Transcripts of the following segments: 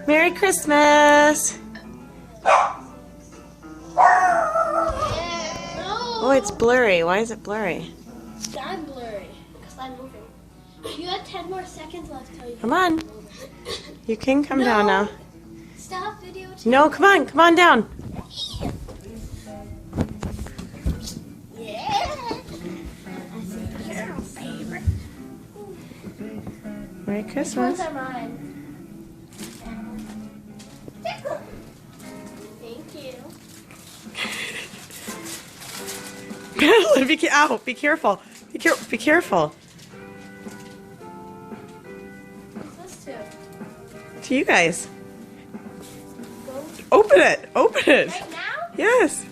Merry Christmas! Oh, it's blurry. Why is it blurry? I'm blurry because I'm moving. You have 10 more seconds left till you Come on. You can come down now. Stop video. No, come on. Come on down. Yeah. Merry Which Christmas. ones are mine? Thank you. Madeline, be careful. Be careful. What's this to? To you guys. Go Open it. Open it. right now? Yes.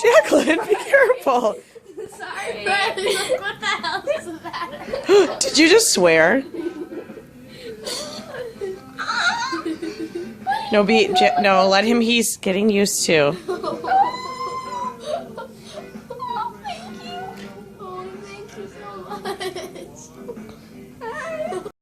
Jacqueline, be careful. Sorry. What the hell does it matter? Did you just swear? No, let him. He's getting used to.